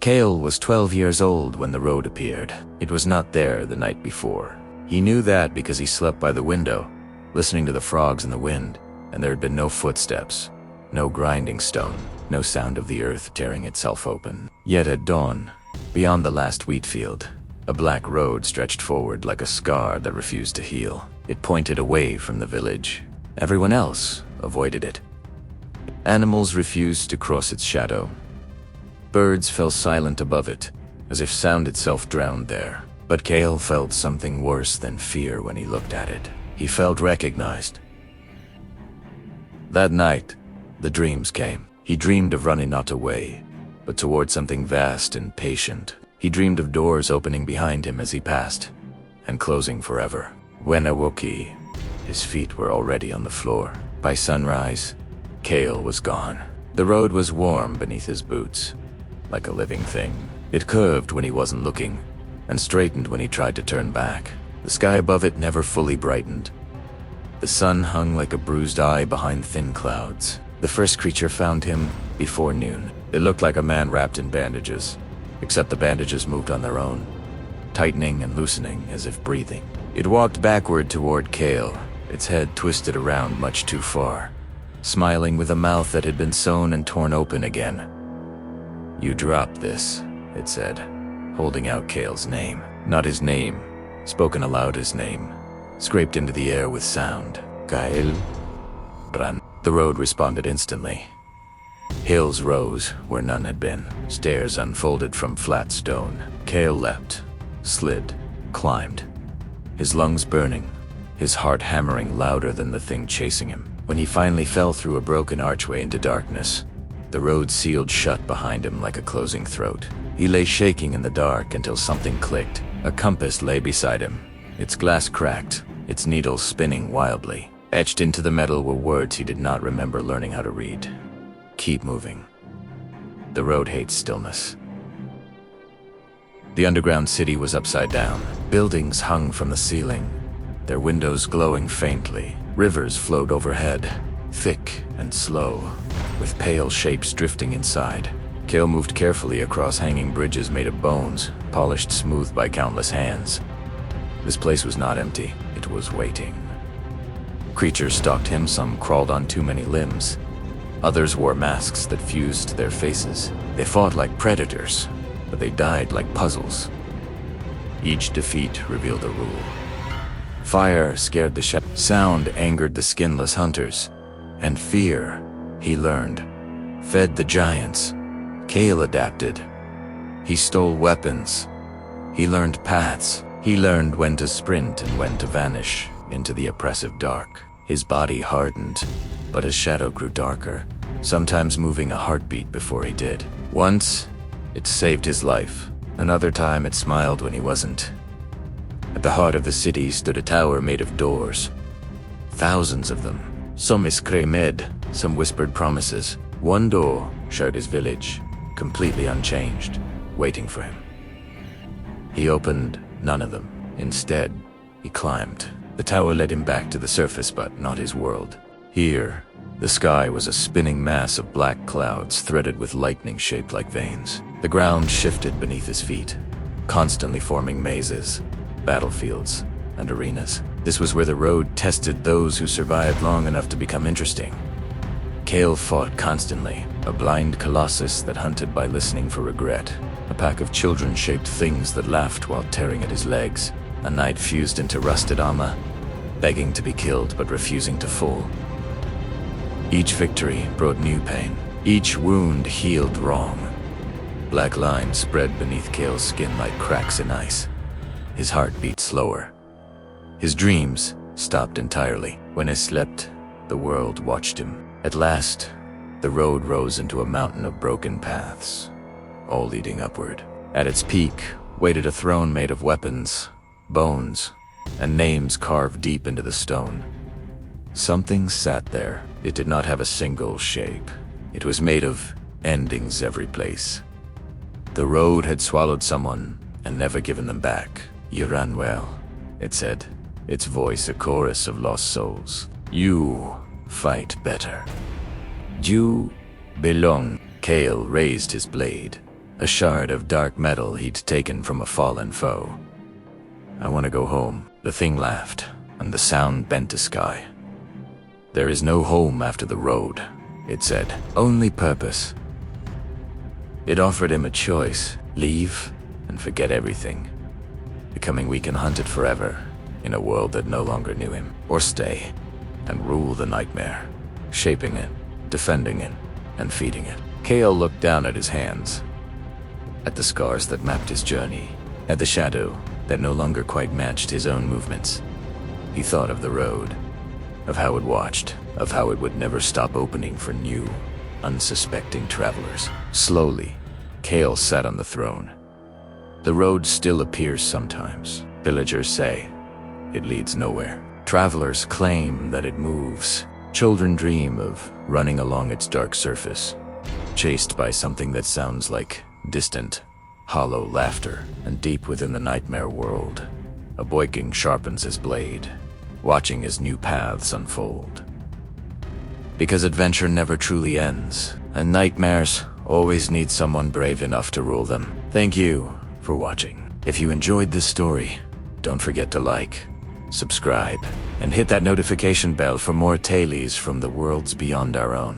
Kael was 12 years old when the road appeared. It was not there the night before. He knew that because he slept by the window, listening to the frogs in the wind, and there had been no footsteps, no grinding stone, no sound of the earth tearing itself open. Yet at dawn, beyond the last wheat field, a black road stretched forward like a scar that refused to heal. It pointed away from the village. Everyone else avoided it. Animals refused to cross its shadow. Birds fell silent above it, as if sound itself drowned there. But Kael felt something worse than fear when he looked at it. He felt recognized. That night, the dreams came. He dreamed of running not away, but toward something vast and patient. He dreamed of doors opening behind him as he passed, and closing forever. When awoke he, his feet were already on the floor. By sunrise, Kael was gone. The road was warm beneath his boots, like a living thing. It curved when he wasn't looking, and straightened when he tried to turn back. The sky above it never fully brightened. The sun hung like a bruised eye behind thin clouds. The first creature found him before noon. It looked like a man wrapped in bandages, except the bandages moved on their own, tightening and loosening as if breathing. It walked backward toward Kael, its head twisted around much too far, smiling with a mouth that had been sewn and torn open again. "You dropped this," it said, holding out Kael's name. Not his name, spoken aloud his name, scraped into the air with sound. Kael. Bran. The road responded instantly. Hills rose where none had been. Stairs unfolded from flat stone. Kael leapt, slid, climbed, his lungs burning, his heart hammering louder than the thing chasing him. When he finally fell through a broken archway into darkness, the road sealed shut behind him like a closing throat. He lay shaking in the dark until something clicked. A compass lay beside him, its glass cracked, its needles spinning wildly. Etched into the metal were words he did not remember learning how to read. Keep moving. The road hates stillness. The underground city was upside down. Buildings hung from the ceiling, their windows glowing faintly. Rivers flowed overhead, thick and slow, with pale shapes drifting inside. Kael moved carefully across hanging bridges made of bones, polished smooth by countless hands. This place was not empty, it was waiting. Creatures stalked him, some crawled on too many limbs. Others wore masks that fused to their faces. They fought like predators, but they died like puzzles. Each defeat revealed a rule. Fire scared the sound angered the skinless hunters, and fear, he learned, fed the giants. Kael adapted. He stole weapons. He learned paths. He learned when to sprint and when to vanish into the oppressive dark. His body hardened, but his shadow grew darker, sometimes moving a heartbeat before he did. Once, it saved his life. Another time, it smiled when he wasn't. At the heart of the city stood a tower made of doors. Thousands of them. Some screamed, some whispered promises. One door showed his village, completely unchanged, waiting for him. He opened none of them. Instead, he climbed. The tower led him back to the surface, but not his world. Here, the sky was a spinning mass of black clouds threaded with lightning shaped like veins. The ground shifted beneath his feet, constantly forming mazes, battlefields, and arenas. This was where the road tested those who survived long enough to become interesting. Kael fought constantly, a blind colossus that hunted by listening for regret. A pack of children-shaped things that laughed while tearing at his legs. A knight fused into rusted armor, begging to be killed but refusing to fall. Each victory brought new pain. Each wound healed wrong. Black lines spread beneath Kael's skin like cracks in ice. His heart beat slower. His dreams stopped entirely. When he slept, the world watched him. At last, the road rose into a mountain of broken paths, all leading upward. At its peak waited a throne made of weapons, bones, and names carved deep into the stone. Something sat there. It did not have a single shape. It was made of endings every place. The road had swallowed someone and never given them back. "You ran well," it said, its voice a chorus of lost souls. "You fight better. You belong." Kael raised his blade, a shard of dark metal he'd taken from a fallen foe. "I want to go home." The thing laughed, and the sound bent the sky. "There is no home after the road," it said. "Only purpose." It offered him a choice: leave and forget everything, becoming weak and hunted forever in a world that no longer knew him, or stay and rule the nightmare, shaping it, defending it, and feeding it. Kael looked down at his hands, at the scars that mapped his journey, at the shadow that no longer quite matched his own movements. He thought of the road, of how it watched, of how it would never stop opening for new, unsuspecting travelers. Slowly, Kael sat on the throne. The road still appears sometimes. Villagers say it leads nowhere. Travelers claim that it moves. Children dream of running along its dark surface, chased by something that sounds like distant, hollow laughter. And deep within the nightmare world, a boy king sharpens his blade, watching his new paths unfold. Because adventure never truly ends, and nightmares always need someone brave enough to rule them. Thank you for watching. If you enjoyed this story, don't forget to like, subscribe, and hit that notification bell for more tales from the worlds beyond our own.